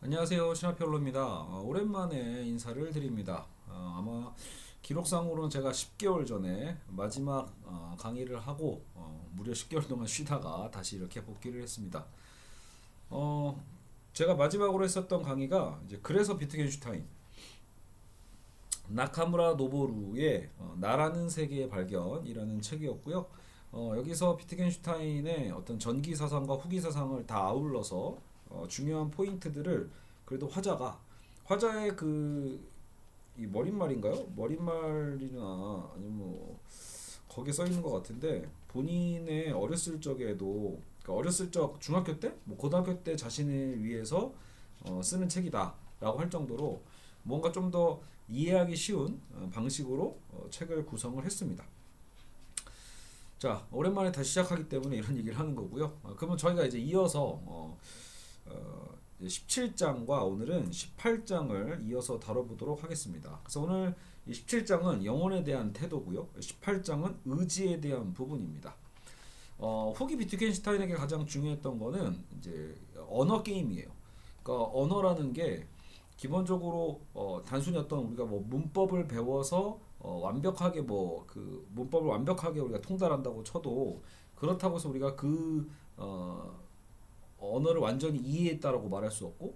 안녕하세요. 신화평로입니다. 오랜만에 인사를 드립니다. 아마 기록상으로는 제가 10개월 전에 마지막 강의를 하고 무려 10개월 동안 쉬다가 다시 이렇게 복귀를 했습니다. 어, 제가 마지막으로 했었던 강의가 이제 그래서 비트겐슈타인 나카무라 노보루의 나라는 세계의 발견이라는 책이었고요. 여기서 비트겐슈타인의 어떤 전기 사상과 후기 사상을 다 아울러서 중요한 포인트들을 그래도 화자의 이 머릿말인가요? 머릿말이나 아니면 뭐 거기에 써 있는 것 같은데 본인의 어렸을 적에도 그러니까 어렸을 적 중학교 때, 뭐 고등학교 때 자신을 위해서 쓰는 책이다라고 할 정도로 뭔가 좀 더 이해하기 쉬운 방식으로 책을 구성을 했습니다. 자, 오랜만에 다시 시작하기 때문에 이런 얘기를 하는 거고요. 그러면 저희가 이제 이어서 17장과 오늘은 18장을 이어서 다뤄보도록 하겠습니다. 그래서 오늘 이 17장은 영혼에 대한 태도고요. 18장은 의지에 대한 부분입니다. 후기 비트겐슈타인에게 가장 중요했던 거는 이제 언어 게임이에요. 그러니까 언어라는 게 기본적으로 단순히 어떤 우리가 뭐 문법을 배워서 완벽하게 뭐 그 문법을 완벽하게 우리가 통달한다고 쳐도 그렇다고 해서 우리가 그 언어를 완전히 이해했다라고 말할 수 없고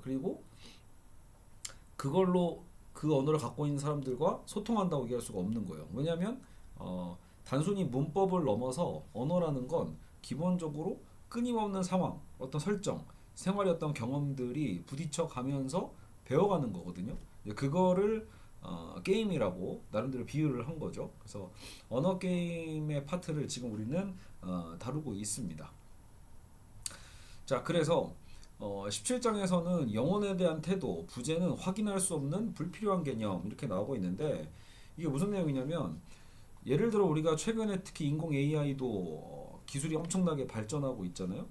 그리고 그걸로 그 언어를 갖고 있는 사람들과 소통한다고 얘기할 수가 없는 거예요. 왜냐하면 단순히 문법을 넘어서 언어라는 건 기본적으로 끊임없는 상황, 어떤 설정, 생활의 어떤 경험들이 부딪혀 가면서 배워가는 거거든요. 그거를 게임이라고 나름대로 비유를 한 거죠. 그래서 언어 게임의 파트를 지금 우리는 다루고 있습니다. 자, 그래서 17장에서는 영혼에 대한 태도, 부재는 확인할 수 없는 불필요한 개념 이렇게 나오고 있는데 이게 무슨 내용이냐면 예를 들어 우리가 최근에 특히 인공 AI도 기술이 엄청나게 발전하고 있잖아요.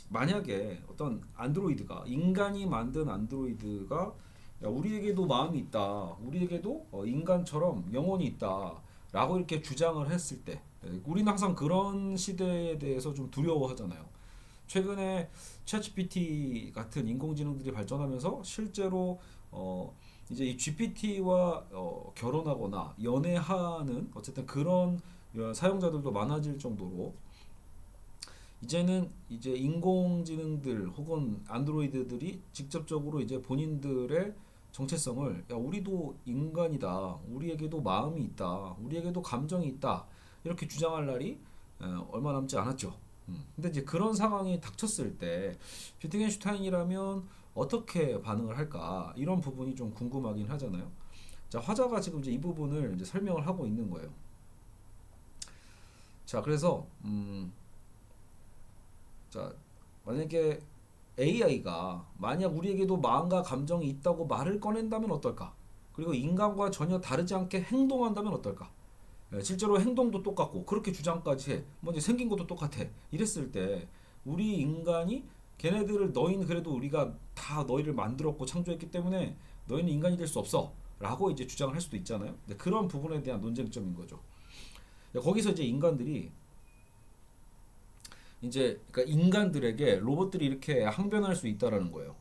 만약에 어떤 안드로이드가 인간이 만든 안드로이드가 야, 우리에게도 마음이 있다. 우리에게도 인간처럼 영혼이 있다. 라고 이렇게 주장을 했을 때 우리는 항상 그런 시대에 대해서 좀 두려워하잖아요. 최근에 챗GPT 같은 인공지능들이 발전하면서 실제로 이제 이 GPT와 결혼하거나 연애하는 어쨌든 그런 사용자들도 많아질 정도로 이제는 이제 인공지능들 혹은 안드로이드들이 직접적으로 이제 본인들의 정체성을 야 우리도 인간이다, 우리에게도 마음이 있다, 우리에게도 감정이 있다 이렇게 주장할 날이 얼마 남지 않았죠. 근데 이제 그런 상황이 닥쳤을 때 비트겐슈타인이라면 어떻게 반응을 할까 이런 부분이 좀 궁금하긴 하잖아요. 자, 화자가 지금 이제 이 부분을 이제 설명을 하고 있는 거예요. 자, 그래서 자, 만약에 AI가 만약 우리에게도 마음과 감정이 있다고 말을 꺼낸다면 어떨까? 그리고 인간과 전혀 다르지 않게 행동한다면 어떨까? 실제로 행동도 똑같고 그렇게 주장까지 해. 뭐 이제 생긴 것도 똑같아. 이랬을 때 우리 인간이 걔네들을 너희는 그래도 우리가 다 너희를 만들었고 창조했기 때문에 너희는 인간이 될 수 없어. 라고 이제 주장을 할 수도 있잖아요. 근데 그런 부분에 대한 논쟁점인 거죠. 거기서 이제 인간들이 이제 그러니까 인간들에게 로봇들이 이렇게 항변할 수 있다라는 거예요.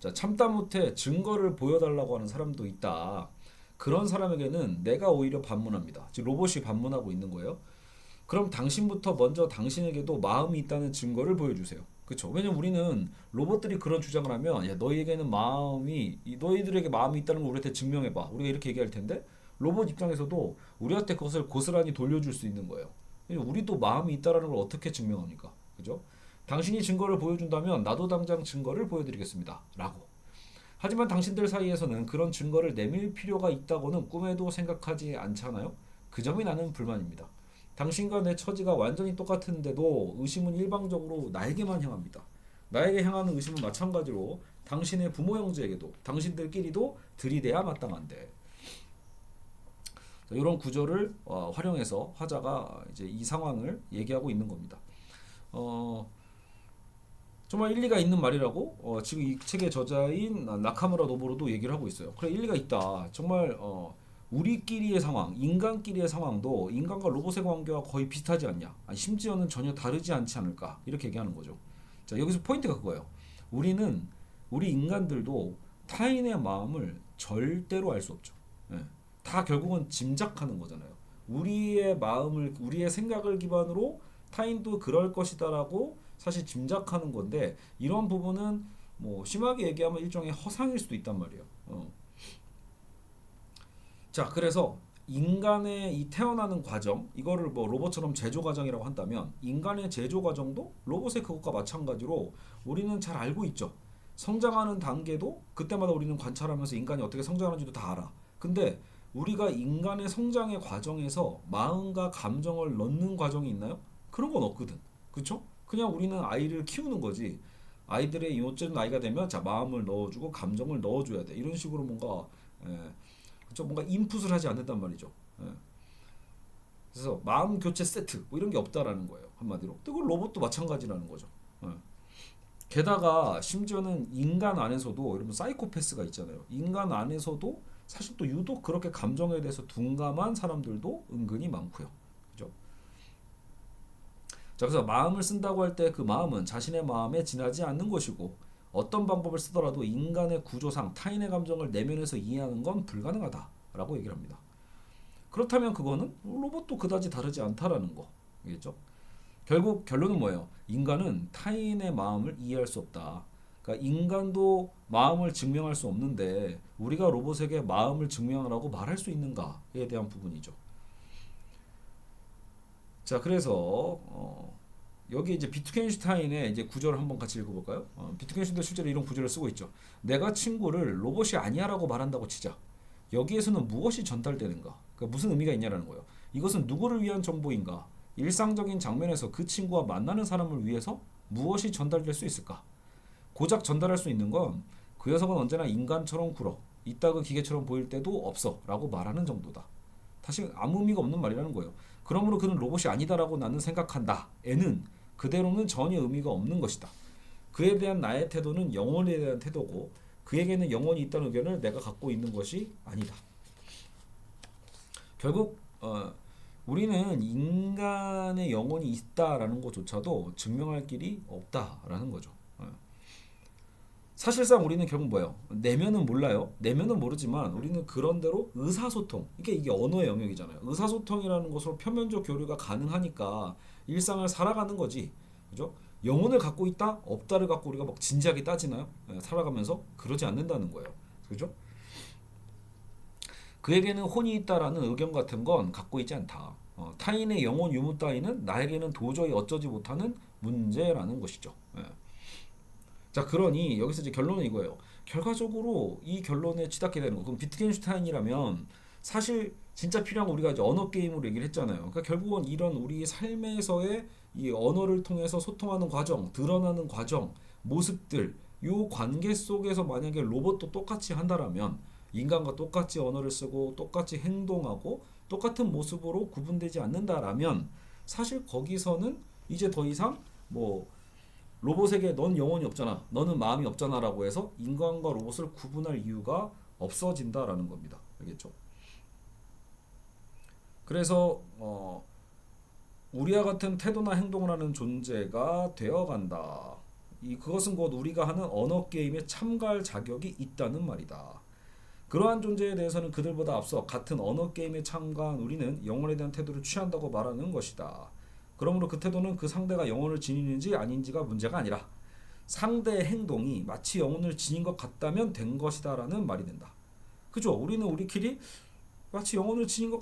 자, 참다 못해 증거를 보여달라고 하는 사람도 있다. 그런 사람에게는 내가 오히려 반문합니다. 즉 로봇이 반문하고 있는 거예요. 그럼 당신부터 먼저 당신에게도 마음이 있다는 증거를 보여주세요. 그렇죠? 왜냐면 우리는 로봇들이 그런 주장을 하면 야 너희에게는 너희들에게 마음이 있다는 걸 우리한테 증명해봐. 우리가 이렇게 얘기할 텐데 로봇 입장에서도 우리한테 그것을 고스란히 돌려줄 수 있는 거예요. 우리도 마음이 있다라는 걸 어떻게 증명합니까? 그죠? 당신이 증거를 보여준다면 나도 당장 증거를 보여드리겠습니다. 라고. 하지만 당신들 사이에서는 그런 증거를 내밀 필요가 있다고는 꿈에도 생각하지 않잖아요? 그 점이 나는 불만입니다. 당신과 내 처지가 완전히 똑같은데도 의심은 일방적으로 나에게만 향합니다. 나에게 향하는 의심은 마찬가지로 당신의 부모 형제에게도 당신들끼리도 들이대야 마땅한데 이런 구조를 활용해서 화자가 이제 이 상황을 얘기하고 있는 겁니다. 정말 일리가 있는 말이라고 지금 이 책의 저자인 나카무라 노보로도 얘기를 하고 있어요. 그래 일리가 있다. 정말 우리끼리의 상황, 인간끼리의 상황도 인간과 로봇의 관계와 거의 비슷하지 않냐? 아니, 심지어는 전혀 다르지 않지 않을까? 이렇게 얘기하는 거죠. 자, 여기서 포인트가 그거예요. 우리 인간들도 타인의 마음을 절대로 알 수 없죠. 예. 다 결국은 짐작하는 거잖아요. 우리의 마음을, 우리의 생각을 기반으로 타인도 그럴 것이다라고 사실 짐작하는 건데, 이런 부분은 뭐 심하게 얘기하면 일종의 허상일 수도 있단 말이에요. 자, 그래서 인간의 이 태어나는 과정, 이거를 뭐 로봇처럼 제조 과정이라고 한다면, 인간의 제조 과정도 로봇의 그것과 마찬가지로 우리는 잘 알고 있죠. 성장하는 단계도 그때마다 우리는 관찰하면서 인간이 어떻게 성장하는지도 다 알아. 근데 우리가 인간의 성장의 과정에서 마음과 감정을 넣는 과정이 있나요? 그런 건 없거든. 그쵸? 그냥 우리는 아이를 키우는 거지. 아이들의 요즘 나이가 되면 자, 마음을 넣어주고 감정을 넣어줘야 돼. 이런 식으로 뭔가 그쵸? 뭔가 인풋을 하지 않는단 말이죠. 예. 그래서 마음 교체 세트 뭐 이런 게 없다라는 거예요. 한마디로. 또 그 로봇도 마찬가지라는 거죠. 예. 게다가 심지어는 인간 안에서도 여러분 사이코패스가 있잖아요. 인간 안에서도 사실 또 유독 그렇게 감정에 대해서 둔감한 사람들도 은근히 많고요. 그죠? 자, 그래서 마음을 쓴다고 할 때 그 마음은 자신의 마음에 지나지 않는 것이고, 어떤 방법을 쓰더라도 인간의 구조상 타인의 감정을 내면에서 이해하는 건 불가능하다라고 얘기를 합니다. 그렇다면 그거는 로봇도 그다지 다르지 않다라는 거겠죠. 결국 결론은 뭐예요? 인간은 타인의 마음을 이해할 수 없다. 그러니까 인간도 마음을 증명할 수 없는데 우리가 로봇에게 마음을 증명하라고 말할 수 있는가에 대한 부분이죠. 자, 그래서 여기 이제 비트겐슈타인의 이제 구절을 한번 같이 읽어볼까요? 비트겐슈타인도 실제로 이런 구절을 쓰고 있죠. 내가 친구를 로봇이 아니야라고 말한다고 치자. 여기에서는 무엇이 전달되는가? 그러니까 무슨 의미가 있냐라는 거예요. 이것은 누구를 위한 정보인가? 일상적인 장면에서 그 친구와 만나는 사람을 위해서 무엇이 전달될 수 있을까? 고작 전달할 수 있는 건 그 녀석은 언제나 인간처럼 굴어. 이따그 기계처럼 보일 때도 없어. 라고 말하는 정도다. 다시 아무 의미가 없는 말이라는 거예요. 그러므로 그는 로봇이 아니다라고 나는 생각한다. 에는 그대로는 전혀 의미가 없는 것이다. 그에 대한 나의 태도는 영혼에 대한 태도고 그에게는 영혼이 있다는 의견을 내가 갖고 있는 것이 아니다. 결국 우리는 인간의 영혼이 있다라는 것조차도 증명할 길이 없다라는 거죠. 사실상 우리는 결국 뭐예요? 내면은 몰라요. 내면은 모르지만 우리는 그런대로 의사소통, 이게 언어의 영역이잖아요. 의사소통이라는 것으로 표면적 교류가 가능하니까 일상을 살아가는 거지, 그죠? 영혼을 갖고 있다, 없다를 갖고 우리가 막 진지하게 따지나요? 살아가면서 그러지 않는다는 거예요, 그죠? 그에게는 혼이 있다라는 의견 같은 건 갖고 있지 않다. 타인의 영혼 유무 따위는 나에게는 도저히 어쩌지 못하는 문제라는 것이죠. 자, 그러니 여기서 이제 결론은 이거예요. 결과적으로 이 결론에 치닫게 되는 거. 그럼 비트겐슈타인이라면 사실 진짜 필요한 거 우리가 이제 언어 게임으로 얘기를 했잖아요. 그러니까 결국은 이런 우리 삶에서의 이 언어를 통해서 소통하는 과정, 드러나는 과정, 모습들, 요 관계 속에서 만약에 로봇도 똑같이 한다라면 인간과 똑같이 언어를 쓰고 똑같이 행동하고 똑같은 모습으로 구분되지 않는다라면 사실 거기서는 이제 더 이상 뭐 로봇에게 넌 영혼이 없잖아, 너는 마음이 없잖아라고 해서 인간과 로봇을 구분할 이유가 없어진다라는 겁니다. 알겠죠? 그래서 우리와 같은 태도나 행동을 하는 존재가 되어간다. 그것은 곧 우리가 하는 언어 게임에 참가할 자격이 있다는 말이다. 그러한 존재에 대해서는 그들보다 앞서 같은 언어 게임에 참가한 우리는 영혼에 대한 태도를 취한다고 말하는 것이다. 그러므로 그 태도는 그 상대가 영혼을 지니는지 아닌지가 문제가 아니라 상대의 행동이 마치 영혼을 지닌 것 같다면 된 것이다라는 말이 된다. 그죠? 우리는 우리끼리 마치 영혼을 지닌 것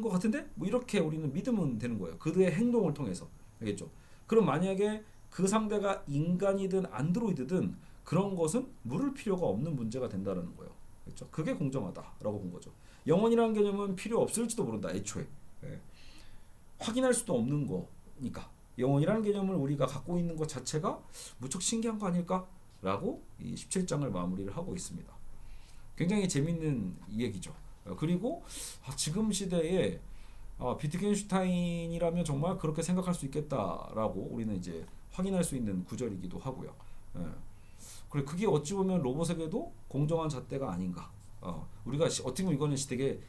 같은데 뭐 이렇게 우리는 믿으면 되는 거예요. 그들의 행동을 통해서. 알겠죠? 그럼 만약에 그 상대가 인간이든 안드로이드든 그런 것은 물을 필요가 없는 문제가 된다는 거예요. 그렇죠? 그게 공정하다라고 본 거죠. 영혼이라는 개념은 필요 없을지도 모른다. 애초에. 예. 확인할 수도 없는 거니까 영혼이라는 개념을 우리가 갖고 있는 것 자체가 무척 신기한 거 아닐까라고 이 17장을 마무리를 하고 있습니다. 굉장히 재밌는 얘기죠. 그리고 지금 시대에 비트겐슈타인이라면 정말 그렇게 생각할 수 있겠다라고 우리는 이제 확인할 수 있는 구절이기도 하고요. 그리고 그게 어찌 보면 로봇에게도 공정한 잣대가 아닌가. 우리가 어떻게 보면 이거는 되게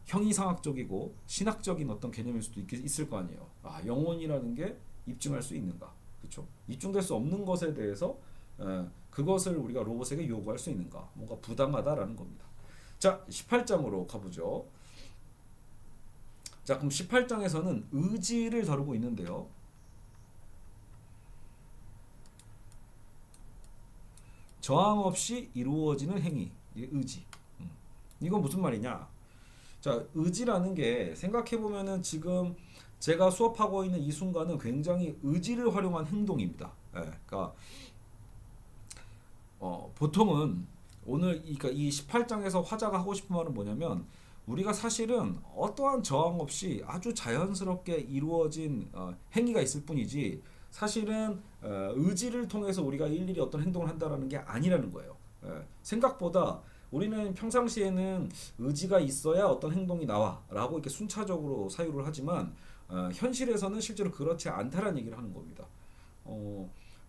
형이상학적이고 신학적인 어떤 개념일 수도 있을 거 아니에요. 영혼이라는 게 입증할 수 있는가, 그렇죠? 입증될 수 없는 것에 대해서 그것을 우리가 로봇에게 요구할 수 있는가? 뭔가 부당하다라는 겁니다. 자, 18장으로 가보죠. 자, 그럼 18장에서는 의지를 다루고 있는데요. 저항 없이 이루어지는 행위, 의지. 이건 무슨 말이냐? 자, 의지라는 게 생각해보면은 지금 제가 수업하고 있는 이 순간은 굉장히 의지를 활용한 행동입니다. 그러니까 보통은 오늘 그러니까 이 18장에서 화자가 하고 싶은 말은 뭐냐면 우리가 사실은 어떠한 저항 없이 아주 자연스럽게 이루어진 행위가 있을 뿐이지 사실은 의지를 통해서 우리가 일일이 어떤 행동을 한다라는 게 아니라는 거예요. 생각보다 우리는 평상시에는 의지가 있어야 어떤 행동이 나와라고 이렇게 순차적으로 사유를 하지만 현실에서는 실제로 그렇지 않다라는 얘기를 하는 겁니다.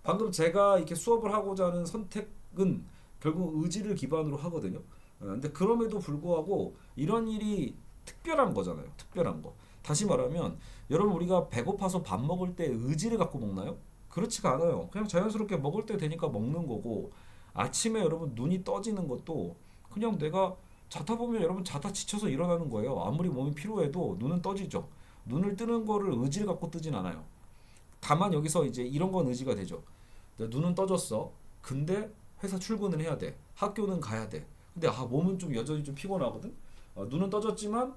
방금 제가 이렇게 수업을 하고자 하는 선택은 결국 의지를 기반으로 하거든요. 근데 그럼에도 불구하고 이런 일이 특별한 거잖아요. 특별한 거. 다시 말하면 여러분 우리가 배고파서 밥 먹을 때 의지를 갖고 먹나요? 그렇지가 않아요. 그냥 자연스럽게 먹을 때 되니까 먹는 거고 아침에 여러분 눈이 떠지는 것도 그냥 내가 자다 보면 여러분 자다 지쳐서 일어나는 거예요. 아무리 몸이 피로해도 눈은 떠지죠. 눈을 뜨는 거를 의지를 갖고 뜨진 않아요. 다만 여기서 이제 이런 건 의지가 되죠. 눈은 떠졌어. 근데 회사 출근을 해야 돼. 학교는 가야 돼. 근데 몸은 좀 여전히 좀 피곤하거든. 눈은 떠졌지만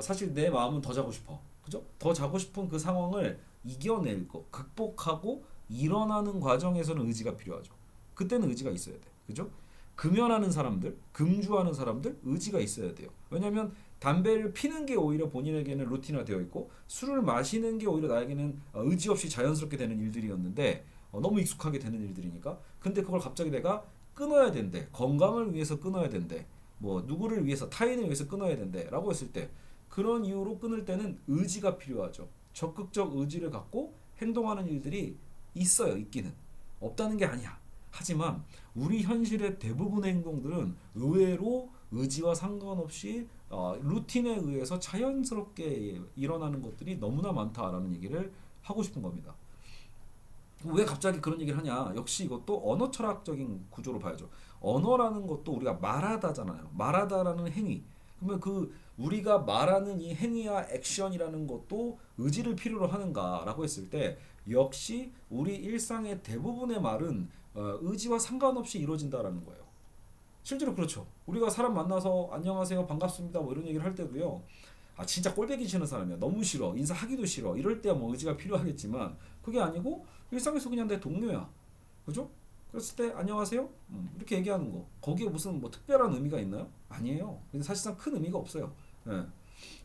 사실 내 마음은 더 자고 싶어. 그죠? 더 자고 싶은 그 상황을 이겨낼 거, 극복하고 일어나는 과정에서는 의지가 필요하죠. 그때는 의지가 있어야 돼. 그죠? 금연하는 사람들, 금주하는 사람들 의지가 있어야 돼요. 왜냐하면 담배를 피는 게 오히려 본인에게는 루틴화 되어 있고 술을 마시는 게 오히려 나에게는 의지 없이 자연스럽게 되는 일들이었는데 너무 익숙하게 되는 일들이니까. 근데 그걸 갑자기 내가 끊어야 된대. 건강을 위해서 끊어야 된대. 뭐 누구를 위해서 타인을 위해서 끊어야 된대. 라고 했을 때 그런 이유로 끊을 때는 의지가 필요하죠. 적극적 의지를 갖고 행동하는 일들이 있어요. 있기는. 없다는 게 아니야. 하지만 우리 현실의 대부분의 행동들은 의외로 의지와 상관없이 루틴에 의해서 자연스럽게 일어나는 것들이 너무나 많다라는 얘기를 하고 싶은 겁니다. 왜 갑자기 그런 얘기를 하냐? 역시 이것도 언어 철학적인 구조로 봐야죠. 언어라는 것도 우리가 말하다잖아요. 말하다라는 행위. 그러면 그 우리가 말하는 이 행위와 액션이라는 것도 의지를 필요로 하는가라고 했을 때 역시 우리 일상의 대부분의 말은 의지와 상관없이 이루어진다라는 거예요. 실제로 그렇죠. 우리가 사람 만나서 안녕하세요, 반갑습니다, 뭐 이런 얘기를 할 때도요. 진짜 꼴배기 싫은 사람이야. 너무 싫어. 인사하기도 싫어. 이럴 때야 뭐 의지가 필요하겠지만 그게 아니고 일상에서 그냥 내 동료야. 그죠? 그랬을 때 안녕하세요? 이렇게 얘기하는 거. 거기에 무슨 뭐 특별한 의미가 있나요? 아니에요. 근데 사실상 큰 의미가 없어요. 예.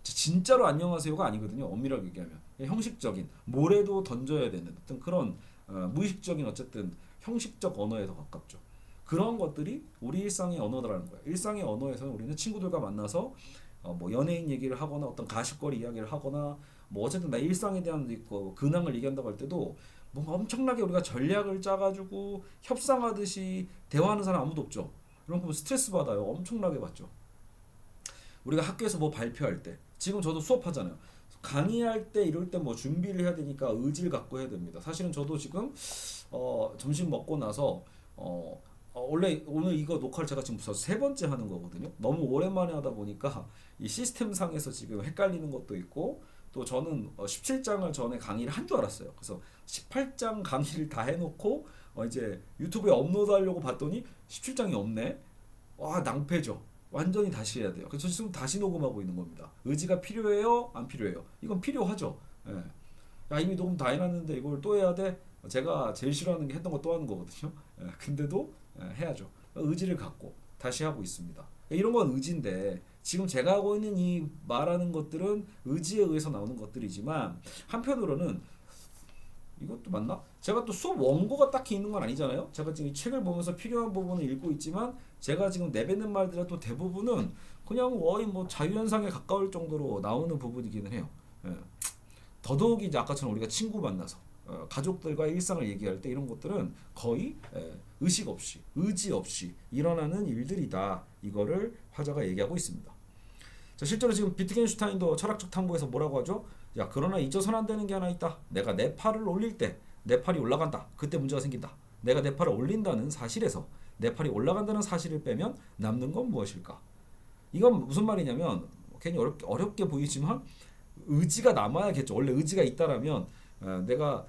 진짜로 안녕하세요가 아니거든요. 엄밀하게 얘기하면. 형식적인 모래도 던져야 되는 어떤 그런 무의식적인 어쨌든 형식적 언어에 더 가깝죠. 그런 것들이 우리 일상의 언어라는 거예요. 일상의 언어에서는 우리는 친구들과 만나서 뭐 연예인 얘기를 하거나 어떤 가십거리 이야기를 하거나 뭐 어쨌든 나 일상에 대한 근황을 얘기한다고 할 때도 뭔가 엄청나게 우리가 전략을 짜가지고 협상하듯이 대화하는 사람 아무도 없죠. 이런 거 스트레스 받아요. 엄청나게 받죠. 우리가 학교에서 뭐 발표할 때 지금 저도 수업하잖아요. 강의할 때 이럴 때 뭐 준비를 해야 되니까 의지를 갖고 해야 됩니다. 사실은 저도 지금 점심 먹고 나서 원래 오늘 이거 녹화를 제가 지금 세 번째 하는 거거든요. 너무 오랜만에 하다 보니까 이 시스템 상에서 지금 헷갈리는 것도 있고 또 저는 17장을 전에 강의를 한 줄 알았어요. 그래서 18장 강의를 다 해놓고 이제 유튜브에 업로드하려고 봤더니 17장이 없네. 와, 낭패죠. 완전히 다시 해야 돼요. 그래서 지금 다시 녹음하고 있는 겁니다. 의지가 필요해요? 안 필요해요? 이건 필요하죠. 예. 야, 이미 녹음 다 해놨는데 이걸 또 해야 돼? 제가 제일 싫어하는 게 했던 거 또 하는 거거든요. 예. 근데도 해야죠. 의지를 갖고 다시 하고 있습니다. 이런 건 의지인데 지금 제가 하고 있는 이 말하는 것들은 의지에 의해서 나오는 것들이지만 한편으로는 이것도 맞나? 제가 또 수업 원고가 딱히 있는 건 아니잖아요. 제가 지금 이 책을 보면서 필요한 부분을 읽고 있지만 제가 지금 내뱉는 말들의 또 대부분은 그냥 거의 뭐 자유현상에 가까울 정도로 나오는 부분이기는 해요. 예. 더더욱이 이제 아까처럼 우리가 친구 만나서 가족들과 일상을 얘기할 때 이런 것들은 거의 의식 없이 의지 없이 일어나는 일들이다. 이거를 화자가 얘기하고 있습니다. 자, 실제로 지금 비트겐슈타인도 철학적 탐구에서 뭐라고 하죠? 야, 그러나 잊어서는 안 되는 게 하나 있다. 내가 내 팔을 올릴 때 내 팔이 올라간다. 그때 문제가 생긴다. 내가 내 팔을 올린다는 사실에서 내 팔이 올라간다는 사실을 빼면 남는 건 무엇일까? 이건 무슨 말이냐면 괜히 어렵게 보이지만 의지가 남아야겠죠. 원래 의지가 있다라면 내가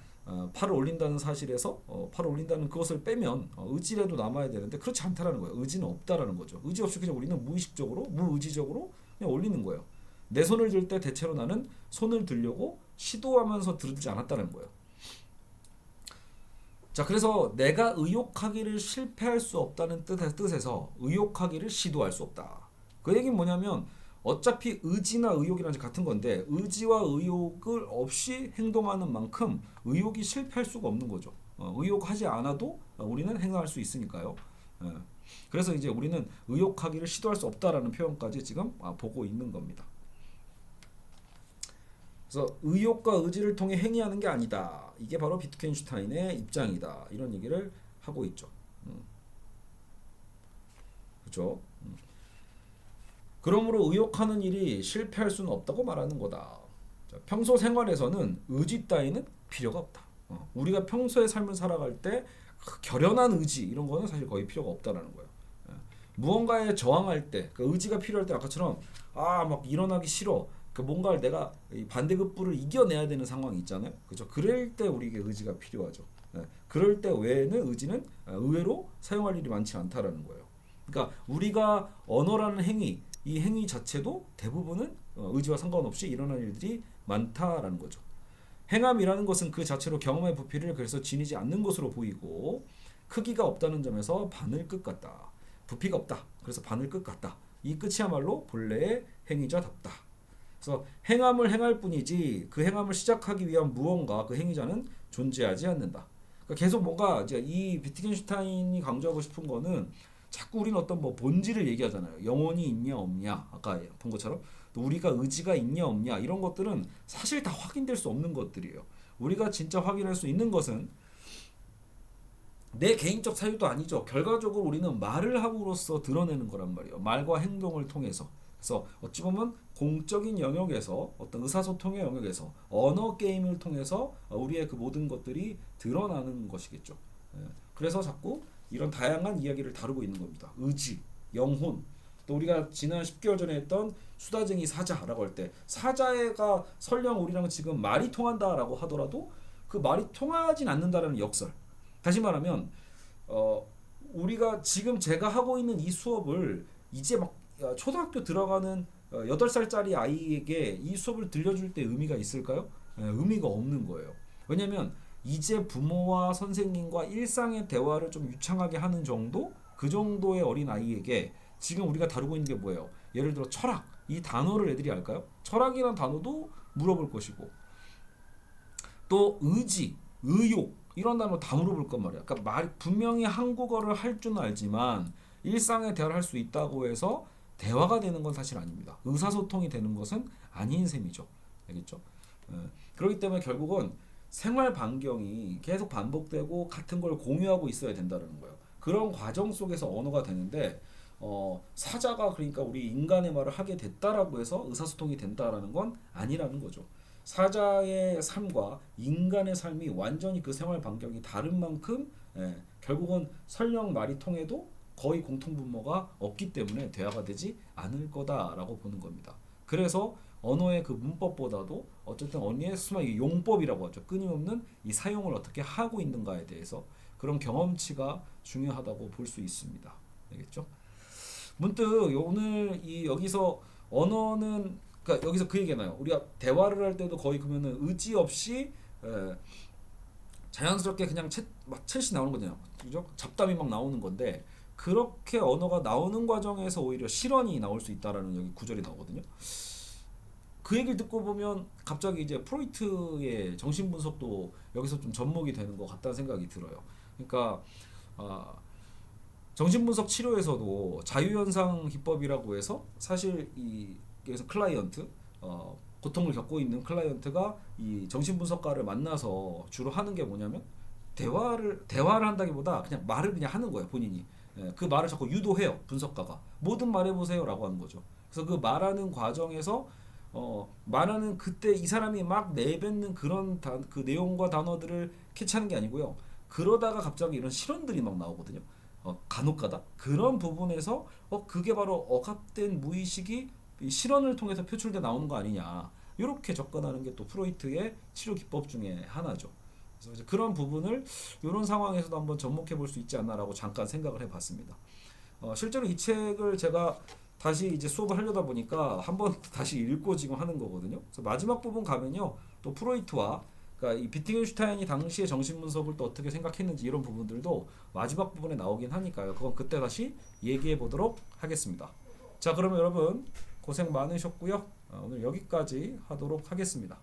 팔을 올린다는 사실에서 팔을 올린다는 그것을 빼면 의지라도 남아야 되는데 그렇지 않다라는 거예요. 의지는 없다라는 거죠. 의지 없이 그냥 우리는 무의식적으로 무의지적으로 그냥 올리는 거예요. 내 손을 들 때 대체로 나는 손을 들려고 시도하면서 들지 않았다는 거예요. 자, 그래서 내가 의욕하기를 실패할 수 없다는 뜻에서 의욕하기를 시도할 수 없다. 그 얘기는 뭐냐면 어차피 의지나 의욕이랑 같은 건데 의지와 의욕을 없이 행동하는 만큼 의욕이 실패할 수가 없는 거죠. 의욕하지 않아도 우리는 행동할 수 있으니까요. 그래서 이제 우리는 의욕하기를 시도할 수 없다라는 표현까지 지금 보고 있는 겁니다. 그래서 의욕과 의지를 통해 행위하는 게 아니다. 이게 바로 비트겐슈타인의 입장이다. 이런 얘기를 하고 있죠. 그렇죠? 그러므로 의욕하는 일이 실패할 수는 없다고 말하는 거다. 자, 평소 생활에서는 의지 따위는 필요가 없다. 우리가 평소의 삶을 살아갈 때 결연한 의지 이런 거는 사실 거의 필요가 없다라는 거예요. 무언가에 저항할 때, 그 의지가 필요할 때 아까처럼 막 일어나기 싫어. 그 뭔가를 내가 반대급부를 이겨내야 되는 상황이 있잖아요. 그죠? 그럴 때 우리에게 의지가 필요하죠. 그럴 때 외에는 의지는 의외로 사용할 일이 많지 않다라는 거예요. 그러니까 우리가 언어라는 행위, 이 행위 자체도 대부분은 의지와 상관없이 일어나는 일들이 많다라는 거죠. 행함이라는 것은 그 자체로 경험의 부피를 그래서 지니지 않는 것으로 보이고 크기가 없다는 점에서 바늘 끝 같다. 부피가 없다. 그래서 바늘 끝 같다. 이 끝이야말로 본래의 행위자답다. 그래서 행함을 행할 뿐이지 그 행함을 시작하기 위한 무언가 그 행위자는 존재하지 않는다. 그러니까 계속 뭔가 이제 이 비트겐슈타인이 강조하고 싶은 거는 자꾸 우리는 어떤 뭐 본질을 얘기하잖아요. 영혼이 있냐 없냐 아까 본 것처럼 또 우리가 의지가 있냐 없냐 이런 것들은 사실 다 확인될 수 없는 것들이에요. 우리가 진짜 확인할 수 있는 것은 내 개인적 사유도 아니죠. 결과적으로 우리는 말을 함으로써 드러내는 거란 말이에요. 말과 행동을 통해서. 그래서 어찌 보면 공적인 영역에서 어떤 의사소통의 영역에서 언어 게임을 통해서 우리의 그 모든 것들이 드러나는 것이겠죠. 그래서 자꾸 이런 다양한 이야기를 다루고 있는 겁니다. 의지, 영혼, 또 우리가 지난 10개월 전에 했던 수다쟁이 사자라고 할 때 사자가 설령 우리랑 지금 말이 통한다라고 하더라도 그 말이 통하진 않는다라는 역설. 다시 말하면 우리가 지금 제가 하고 있는 이 수업을 이제 막 초등학교 들어가는 8살짜리 아이에게 이 수업을 들려줄 때 의미가 있을까요? 의미가 없는 거예요. 왜냐면 이제 부모와 선생님과 일상의 대화를 좀 유창하게 하는 정도? 그 정도의 어린 아이에게 지금 우리가 다루고 있는 게 뭐예요? 예를 들어 철학, 이 단어를 애들이 알까요? 철학이란 단어도 물어볼 것이고 또 의지, 의욕 이런 단어 다 물어볼 건 말이야. 그러니까 분명히 한국어를 할 줄은 알지만 일상의 대화를 할 수 있다고 해서 대화가 되는 건 사실 아닙니다. 의사소통이 되는 것은 아닌 셈이죠. 알겠죠? 그렇기 때문에 결국은 생활 반경이 계속 반복되고 같은 걸 공유하고 있어야 된다는 거예요. 그런 과정 속에서 언어가 되는데 사자가 그러니까 우리 인간의 말을 하게 됐다라고 해서 의사소통이 된다라는 건 아니라는 거죠. 사자의 삶과 인간의 삶이 완전히 그 생활 반경이 다른 만큼 결국은 설령 말이 통해도 거의 공통분모가 없기 때문에 대화가 되지 않을 거다라고 보는 겁니다. 그래서 언어의 그 문법보다도 어쨌든 언어의 수많은 용법이라고 하죠. 끊임없는 이 사용을 어떻게 하고 있는가에 대해서 그런 경험치가 중요하다고 볼 수 있습니다. 알겠죠? 문득 오늘 여기서 언어는 그러니까 여기서 그 얘기나요. 우리가 대화를 할 때도 거의 그러면은 의지 없이 자연스럽게 그냥 챗이 나오는 거잖아요. 그죠? 잡담이 막 나오는 건데 그렇게 언어가 나오는 과정에서 오히려 실언이 나올 수 있다라는 여기 구절이 나오거든요. 그 얘기를 듣고 보면 갑자기 이제 프로이트의 정신분석도 여기서 좀 접목이 되는 것 같다는 생각이 들어요. 그러니까 정신분석 치료에서도 자유현상 기법이라고 해서 사실 여기서 클라이언트 고통을 겪고 있는 클라이언트가 이 정신분석가를 만나서 주로 하는 게 뭐냐면 대화를 한다기보다 그냥 말을 그냥 하는 거예요. 본인이 그 말을 자꾸 유도해요. 분석가가 뭐든 말해보세요라고 하는 거죠. 그래서 그 말하는 과정에서 말하는 그때 이 사람이 막 내뱉는 그런 그 내용과 단어들을 캐치하는 게 아니고요. 그러다가 갑자기 이런 실언들이 막 나오거든요. 간혹가다 그런 부분에서 그게 바로 억압된 무의식이 이 실언을 통해서 표출돼 나오는 거 아니냐. 이렇게 접근하는 게 또 프로이트의 치료 기법 중에 하나죠. 그래서 이제 그런 부분을 이런 상황에서도 한번 접목해 볼 수 있지 않나라고 잠깐 생각을 해봤습니다. 실제로 이 책을 제가 다시 이제 수업을 하려다 보니까 한번 다시 읽고 지금 하는 거거든요. 그래서 마지막 부분 가면요, 또 프로이트와 그러니까 이 비트겐슈타인이 당시의 정신분석을 또 어떻게 생각했는지 이런 부분들도 마지막 부분에 나오긴 하니까요. 그건 그때 다시 얘기해 보도록 하겠습니다. 자, 그러면 여러분 고생 많으셨고요. 오늘 여기까지 하도록 하겠습니다.